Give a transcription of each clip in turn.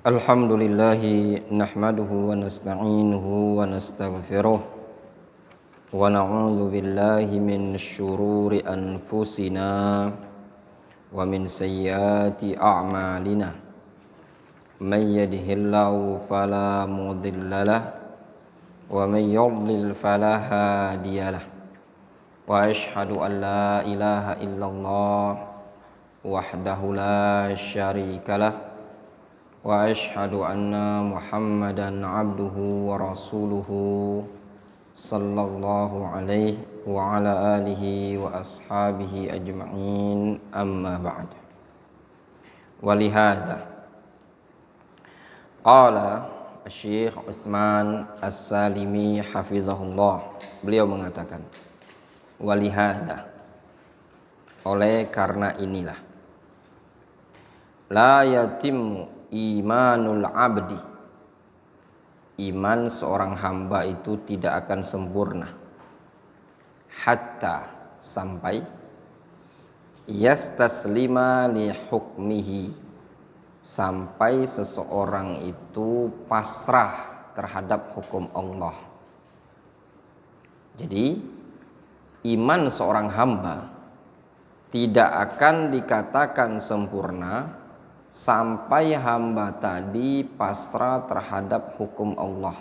Alhamdulillahi nahmaduhu wa nasta'inuhu wa nastaghfiruh wa na'udzu billahi min syururi anfusina wa min sayyiati a'malina man yahdihillahu fala mudhillalah wa man yudlil fala hadiyalah wa asyhadu an la ilaha illallah wahdahu la syarikalah wa asyhadu anna Muhammadan abduhu wa rasuluhu sallallahu alaihi wa ala alihi wa ashabihi ajma'in, amma ba'd. Walihada qala Syekh Utsman As-Salimi hafizahullah, beliau mengatakan, walihada, oleh karena inilah, la yatimmu imanul abdi, iman seorang hamba itu tidak akan sempurna hatta, sampai yastaslima li hukmihi, sampai seseorang itu pasrah terhadap hukum Allah. Jadi iman seorang hamba tidak akan dikatakan sempurna sampai hamba tadi pasrah terhadap hukum Allah,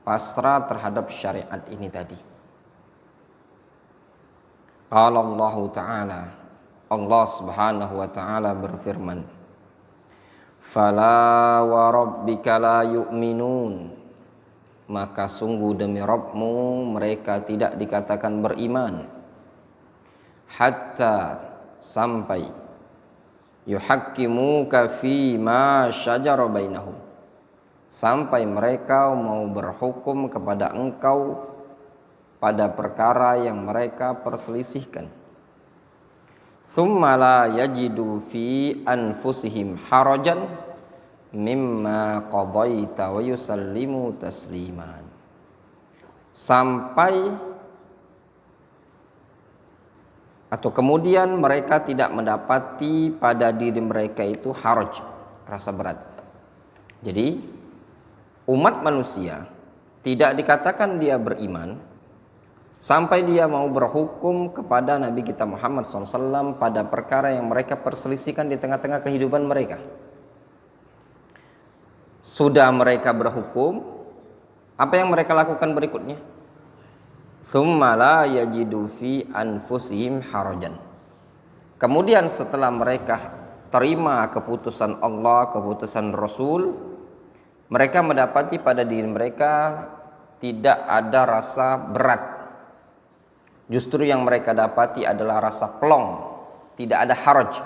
pasrah terhadap syariat ini tadi. Qala Allah Ta'ala, Allah Subhanahu wa Ta'ala berfirman, fala wa rabbika la yu'minun, maka sungguh demi Rabbmu mereka tidak dikatakan beriman, hatta, sampai yuhakkimuka fi ma syajara bainahum, sampai mereka mau berhukum kepada engkau pada perkara yang mereka perselisihkan. Tsumma la yajidu fi anfusihim harajan mimma qadaita wa yusallimu tasliman, sampai atau kemudian mereka tidak mendapati pada diri mereka itu haraj, rasa berat. Jadi umat manusia tidak dikatakan dia beriman sampai dia mau berhukum kepada Nabi kita Muhammad SAW pada perkara yang mereka perselisihkan di tengah-tengah kehidupan mereka. Sudah mereka berhukum, apa yang mereka lakukan berikutnya? Tsumma la yajidu fi anfusihim harajan, kemudian setelah mereka terima keputusan Allah, keputusan Rasul, mereka mendapati pada diri mereka tidak ada rasa berat. Justru yang mereka dapati adalah rasa plong, tidak ada haraj,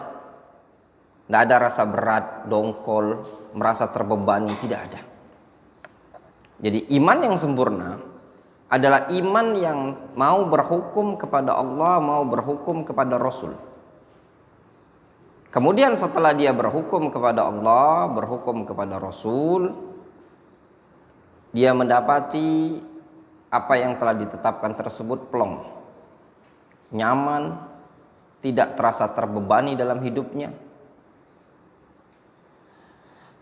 tidak ada rasa berat, dongkol, merasa terbebani, tidak ada. Jadi iman yang sempurna adalah iman yang mau berhukum kepada Allah, mau berhukum kepada Rasul. Kemudian setelah dia berhukum kepada Allah, berhukum kepada Rasul, dia mendapati apa yang telah ditetapkan tersebut plong, nyaman, tidak terasa terbebani dalam hidupnya.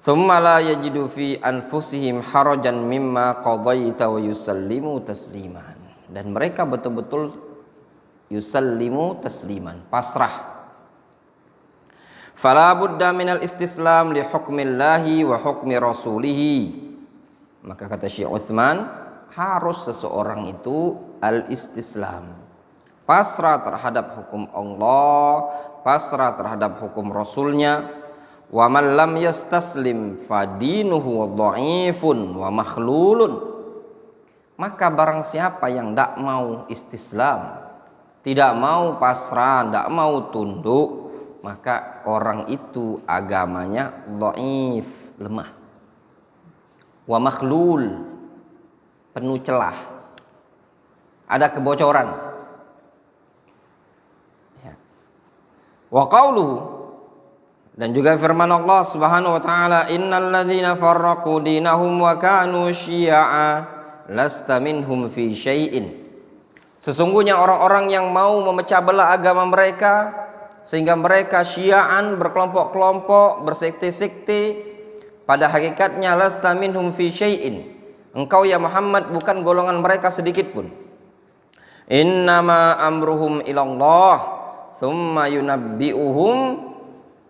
Tsumma la yajidu fi anfusihim harajan mimma qadaita wa yusallimu tasliman, dan mereka betul-betul yusallimu tasliman, pasrah. Fala budda minal istislam li hukmillahi wa hukmi rasulihi, maka kata Syekh Utsman, harus seseorang itu al-istislam, pasrah terhadap hukum Allah, pasrah terhadap hukum Rasulnya. Wa man lam yastaslim fadinuhu dha'ifun wa makhlulun, maka barang siapa yang tidak mau istislam, tidak mau pasrah, tidak mau tunduk, maka orang itu agamanya dhaif, lemah. Wa makhlul, penuh celah, ada kebocoran. Wa qauluhu, dan juga firman Allah Subhanahu wa Ta'ala, innal ladzina farraqu dinahum wa kanu syi'a lasta minhum fi syai'in, sesungguhnya orang-orang yang mau memecah belah agama mereka sehingga mereka syi'an, berkelompok-kelompok, bersekte-sekte, pada hakikatnya lasta minhum fi syai'in, engkau ya Muhammad bukan golongan mereka sedikit pun. Innama amruhum ilallah thumma yunabbi'uhum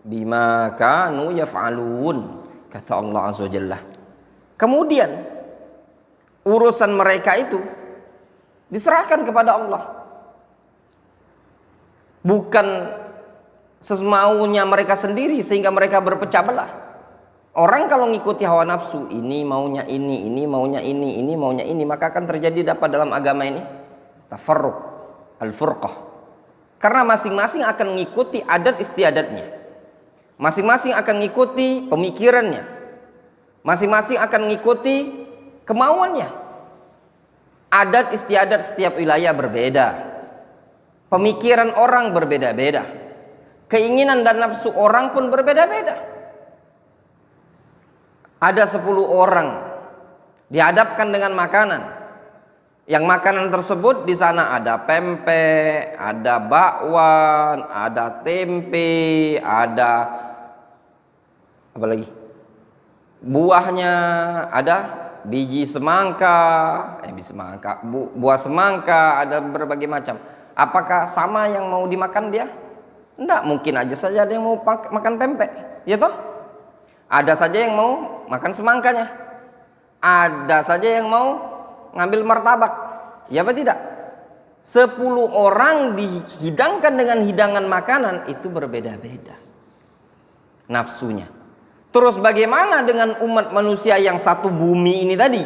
bima kanu yaf'alun, kata Allah azza wajalla. Kemudian urusan mereka itu diserahkan kepada Allah, bukan semaunya mereka sendiri sehingga mereka berpecah belah. Orang kalau ngikuti hawa nafsu, ini maunya ini maunya ini maunya ini, maka akan terjadi dapat dalam agama ini tafarruq, al-furqah. Karena masing-masing akan mengikuti adat istiadatnya, masing-masing akan mengikuti pemikirannya, masing-masing akan mengikuti kemauannya. Adat istiadat setiap wilayah berbeda, pemikiran orang berbeda-beda, keinginan dan nafsu orang pun berbeda-beda. Ada 10 orang dihadapkan dengan makanan, yang makanan tersebut di sana ada pempek, ada bakwan, ada tempe, ada apa lagi? Buahnya ada biji semangka, buah semangka, ada berbagai macam. Apakah sama yang mau dimakan dia? Enggak, mungkin aja saja ada yang mau makan pempek, ya toh? Ada saja yang mau makan semangkanya, ada saja yang mau ngambil martabak, ya apa tidak? 10 orang dihidangkan dengan hidangan makanan itu berbeda-beda nafsunya. Terus bagaimana dengan umat manusia yang satu bumi ini tadi?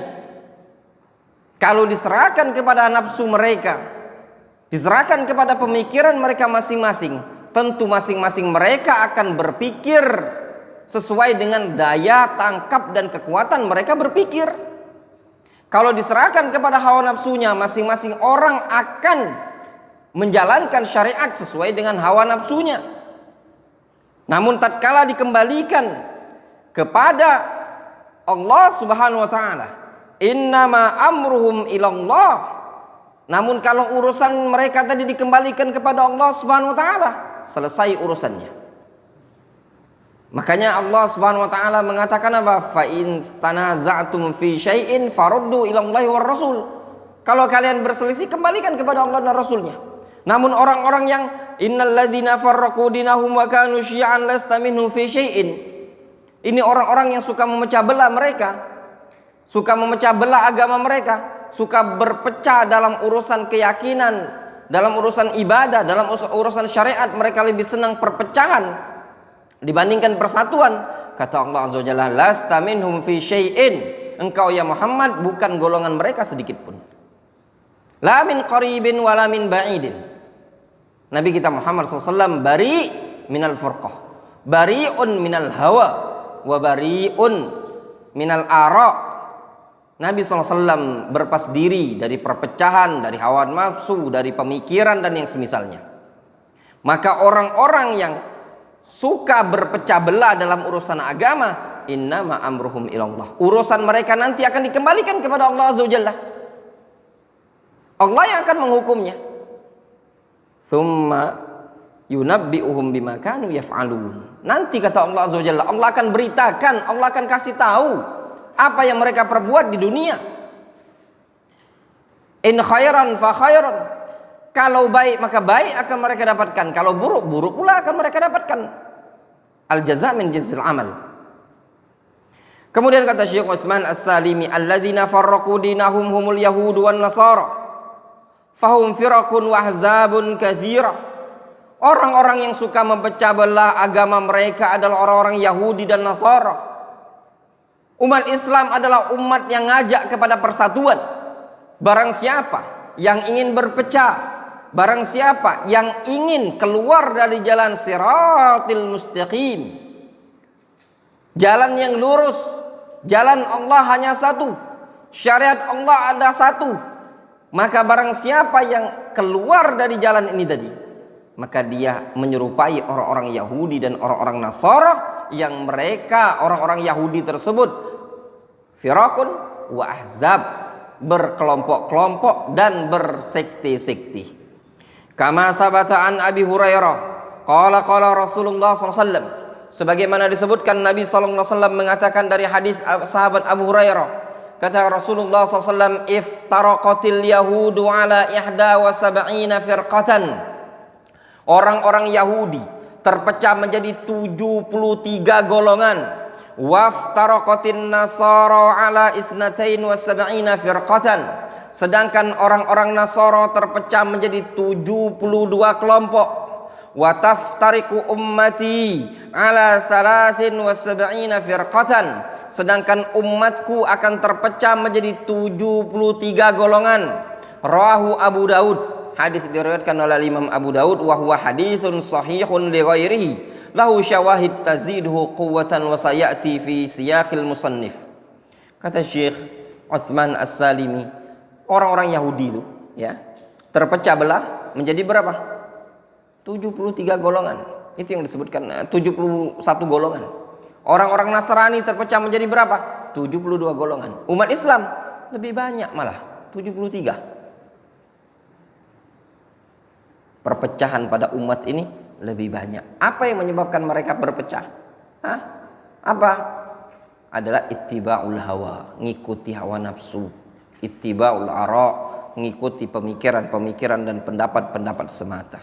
Kalau diserahkan kepada nafsu mereka, diserahkan kepada pemikiran mereka masing-masing, tentu masing-masing mereka akan berpikir sesuai dengan daya tangkap dan kekuatan mereka berpikir. Kalau diserahkan kepada hawa nafsunya, masing-masing orang akan menjalankan syariat sesuai dengan hawa nafsunya. Namun tatkala dikembalikan kepada Allah Subhanahu wa taala, innama amruhum ilallah. Namun kalau urusan mereka tadi dikembalikan kepada Allah Subhanahu wa taala, selesai urusannya. Makanya Allah Subhanahu wa taala mengatakan apa? Fa in tanaza'tum fi syai'in faruddu ila Allahi war Rasul. Kalau kalian berselisih, kembalikan kepada Allah dan Rasulnya. Namun orang-orang yang innalladzina farraqu dinahum wa kanu syi'an lasta minhum fi syai'in, ini orang-orang yang suka memecah belah mereka, suka memecah belah agama mereka, suka berpecah dalam urusan keyakinan, dalam urusan ibadah, dalam urusan syariat. Mereka lebih senang perpecahan dibandingkan persatuan. Kata Allah azza wajalla, lasta minhum fi syai'in, engkau ya Muhammad bukan golongan mereka sedikit pun. La min qaribin wala min ba'idin. Nabi kita Muhammad SAW bari minal furqah, bari'un minal hawa, wa bari'un minal ara. Nabi SAW berlepas diri dari perpecahan, dari hawa nafsu, dari pemikiran dan yang semisalnya. Maka orang-orang yang suka berpecah belah dalam urusan agama, innama amruhum ilallah, urusan mereka nanti akan dikembalikan kepada Allah azza wajalla. Allah yang akan menghukumnya. Tsumma yunabbi'uhum bima kanu yaf'alun. Nanti kata Allah azza wajalla, Allah akan beritakan, Allah akan kasih tahu apa yang mereka perbuat di dunia. In khairan fa khairan, kalau baik maka baik akan mereka dapatkan, kalau buruk buruk pula akan mereka dapatkan. Al jaza' min jinsil amal. Kemudian kata Syekh Utsman As-Salimi, alladzina farraqu dinahum humul yahud wan nasara fahum firaqun wa ahzabun katsira. Orang-orang yang suka memecah belah agama mereka adalah orang-orang Yahudi dan Nasara. Umat Islam adalah umat yang ngajak kepada persatuan. Barang siapa yang ingin berpecah, barang siapa yang ingin keluar dari jalan siratil mustaqim, jalan yang lurus, jalan Allah hanya satu, syariat Allah ada satu, maka barang siapa yang keluar dari jalan ini tadi, maka dia menyerupai orang-orang Yahudi dan orang-orang Nasara, yang mereka orang-orang Yahudi tersebut firaqun wa ahzab, berkelompok-kelompok dan bersekte-sekte. Kama sabata an Abi Hurairah qala qala Rasulullah sallallahu alaihi wasallam, Sebagaimana disebutkan Nabi sallallahu alaihi wasallam mengatakan dari hadis sahabat Abu Hurairah, kata Rasulullah sallallahu alaihi wasallam, iftaraqatil yahudu ala ihda wa sab'ina firqatan. Orang-orang Yahudi terpecah menjadi 73 golongan. Waftaraqatin nasara ala isnatain wa sab'ina firqatan. Sedangkan orang-orang Nasara terpecah menjadi 72 kelompok. Wa taftariqu ummati ala 73 firqatan. Sedangkan umatku akan terpecah menjadi 73 golongan. Rawahu Abu Daud. Hadis diriwayatkan oleh Imam Abu Daud wa huwa haditsun sahihun li ghairihi. Lahu syawahid tazidhu quwwatan wa sayati fi siyaqil musannif. Kata Syekh Utsman As-Salimi, orang-orang Yahudi itu ya terpecah belah menjadi berapa? 73 golongan. Itu yang disebutkan 71 golongan. Orang-orang Nasrani terpecah menjadi berapa? 72 golongan. Umat Islam lebih banyak malah, 73. Perpecahan pada umat ini lebih banyak. Apa yang menyebabkan mereka berpecah? Hah? Apa? Adalah ittiba'ul hawa, ngikuti hawa nafsu. Ittiba'ul ara, ngikuti pemikiran-pemikiran dan pendapat-pendapat semata.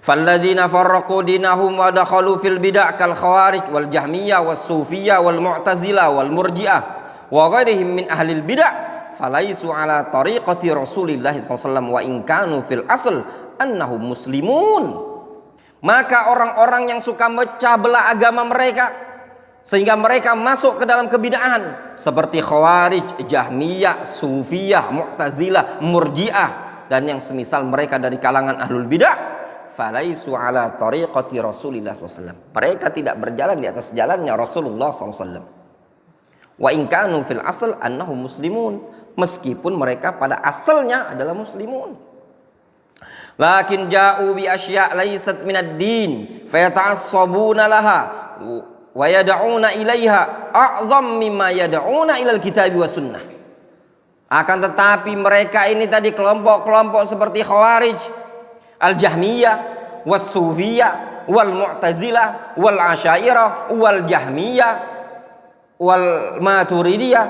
Falladzina farraqu dinahum wa dakhalu fil bid'ah kal khawarij wal jahmiyah was sufiyah wal mu'tazilah wal murji'ah wa ghairihim min ahlil bid'ah falaisu ala tariqati Rasulillah sallallahu alaihi wasallam wa in kanu fil asl annahum muslimun. Maka orang-orang yang suka mecah belah agama mereka sehingga mereka masuk ke dalam kebid'ahan seperti khawarij, jahmiyah, sufiyah, mu'tazilah, murji'ah dan yang semisal mereka dari kalangan ahlul bid'ah, falaisu ala tariqati Rasulillah SAW. Mereka tidak berjalan di atas jalannya Rasulullah SAW. Wa in kanu fil asl annahum muslimun, meskipun mereka pada asalnya adalah muslimun. Lakin ja'u bi asya' laysat minad din fayata'assabuna laha wa yad'una ilaiha a'zam mimma yad'una ilal kitab wa sunnah. Akan tetapi mereka ini tadi kelompok-kelompok seperti khawarij, al-jahmiyah, was-sufiyah, wal-mu'tazilah, wal-asyairah, wal-jahmiyah, wal-maturidiyah,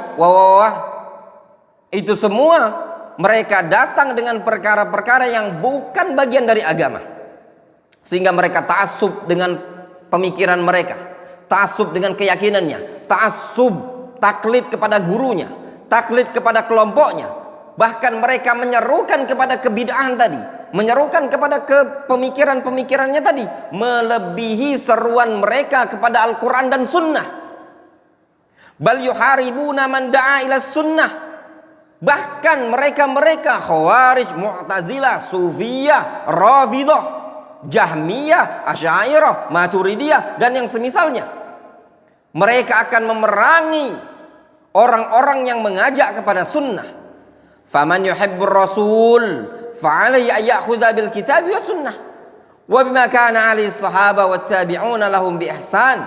itu semua mereka datang dengan perkara-perkara yang bukan bagian dari agama. Sehingga mereka ta'assub dengan pemikiran mereka, ta'assub dengan keyakinannya, ta'assub, taklid kepada gurunya, taklid kepada kelompoknya. Bahkan mereka menyerukan kepada kebid'ahan tadi, menyerukan kepada pemikiran-pemikirannya tadi, melebihi seruan mereka kepada Al-Quran dan Sunnah. Bal yuharibuna man da'a ila sunnah. Bahkan mereka-mereka khawarij, mu'tazilah, sufiyah, rafidah, jahmiyah, asy'ariyah, maturidiyah dan yang semisalnya, mereka akan memerangi orang-orang yang mengajak kepada sunnah. Faman yuhibbur rasul fa'alayhi an ya'khudha bil kitab wa sunnah wa bima kana 'alaihi sahabah wat tabi'una lahum bi ihsan.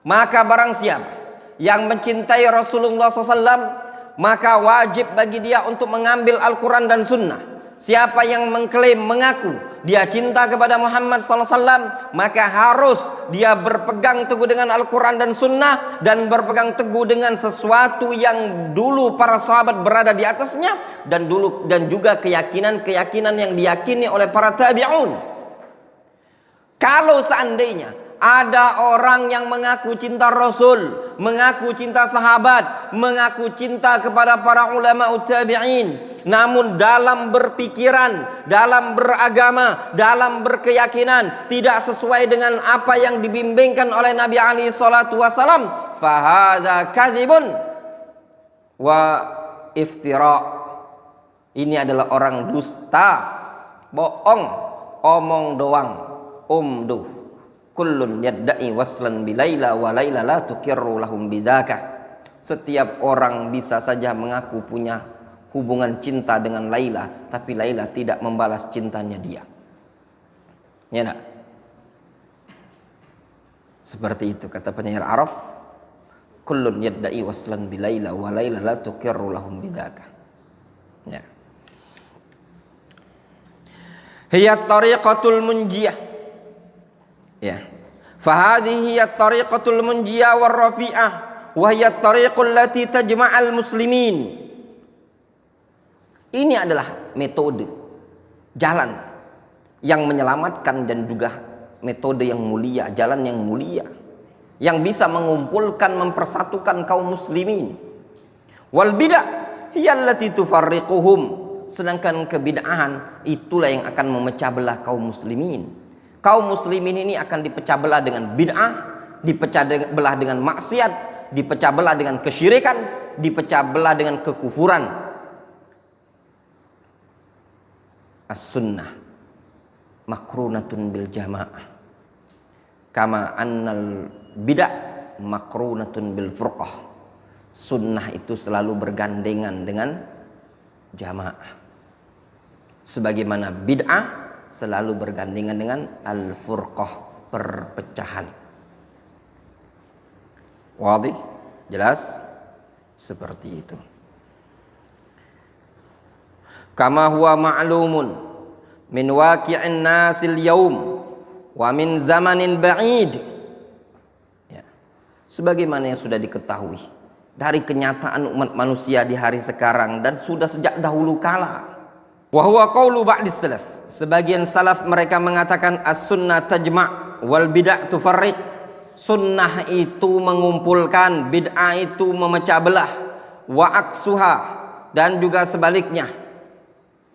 Maka barang siapa yang mencintai Rasulullah SAW, maka wajib bagi dia untuk mengambil Al-Quran dan Sunnah. Siapa yang mengklaim, mengaku dia cinta kepada Muhammad SAW, maka harus dia berpegang teguh dengan Al-Quran dan Sunnah dan berpegang teguh dengan sesuatu yang dulu para sahabat berada di atasnya dan juga keyakinan-keyakinan yang diyakini oleh para tabi'un. Kalau seandainya ada orang yang mengaku cinta Rasul, mengaku cinta sahabat, mengaku cinta kepada para ulama tabi'in, namun dalam berpikiran, dalam beragama, dalam berkeyakinan tidak sesuai dengan apa yang dibimbingkan oleh Nabi alaihi salatu wasalam, fahadza kadzibun wa iftira. Ini adalah orang dusta, bohong, omong doang, umduh. Kullun yadda'i waslan bilaila wa laila la tuqirru lahum bidzaka. Setiap orang bisa saja mengaku punya hubungan cinta dengan Laila, tapi Laila tidak membalas cintanya dia. Ya enggak? Seperti itu kata penyair Arab, kullun yadda'i waslan bilaila wa laila la tuqirru lahum bidzaka. Ya. Hiya tariqatul munjiyah. Ya. Fahadhihi hiya at-tariqatul munjiyah war rafi'ah wa hiya at-tariqul lati tajma'al muslimin. Ini adalah metode, jalan yang menyelamatkan dan juga metode yang mulia, jalan yang mulia yang bisa mengumpulkan, mempersatukan kaum muslimin. Wal bid'ah hiya allati tufarriquhum, sedangkan kebid'ahan itulah yang akan memecah belah kaum muslimin. Kaum muslimin ini akan dipecah belah dengan bid'ah, dipecah belah dengan maksiat, dipecah belah dengan kesyirikan, dipecah belah dengan kekufuran. As-sunnah makrunatun bil jamaah kama annal bid'ah makrunatun bil furqah. Sunnah itu selalu bergandengan dengan jamaah, sebagaimana bid'ah selalu bergandengan dengan al-furqah, perpecahan. Wadih? Jelas? Seperti itu. Kama huwa ma'lumun min waqi'in nasil yaum wa min zamanin ba'id. Ya. Sebagaimana yang sudah diketahui dari kenyataan umat manusia di hari sekarang dan sudah sejak dahulu kala. Wa huwa qaulu ba'dis salaf. Sebagian salaf mereka mengatakan as-sunnah tajma' wal bid'ah tufarriq. Sunnah itu mengumpulkan, bid'ah itu memecah belah. Wa aksuha, dan juga sebaliknya.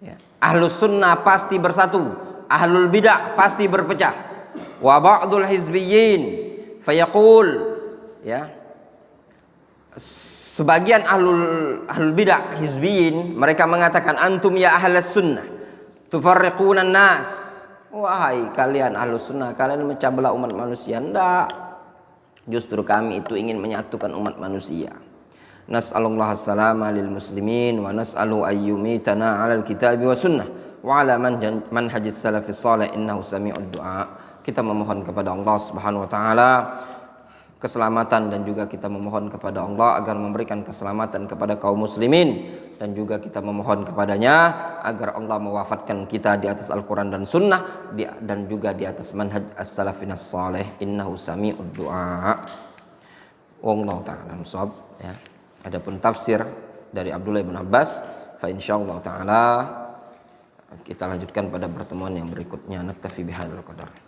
Ya. Ahlus sunnah pasti bersatu, ahlul bid'ah pasti berpecah. Wa ba'dul hizbiyyin fayaqul, ya, sebagian ahlul bid'ah hizbiyyin mereka mengatakan antum ya ahlus sunnah tufarriquna nas. Wahai kalian ahlus sunnah, kalian memecah belah umat manusia. Enggak, justru kami itu ingin menyatukan umat manusia. Nas'alullah as-salama lil muslimin wa nas'alu ayyumitana 'alal kitabi wa sunnah wa 'ala manhajis salafis salih innahu sami'ud du'a. Kita memohon kepada Allah Subhanahu wa taala keselamatan, dan juga kita memohon kepada Allah agar memberikan keselamatan kepada kaum muslimin, dan juga kita memohon kepadanya agar Allah mewafatkan kita di atas Al-Quran dan Sunnah, dan juga di atas manhaj as-salafin as-salih innahu sami'ud du'a. Wallahu ta'ala musab. Ya. Adapun tafsir dari Abdullah bin Abbas, fa insyaallah taala kita lanjutkan pada pertemuan yang berikutnya. Naktafi bihadzal qadar.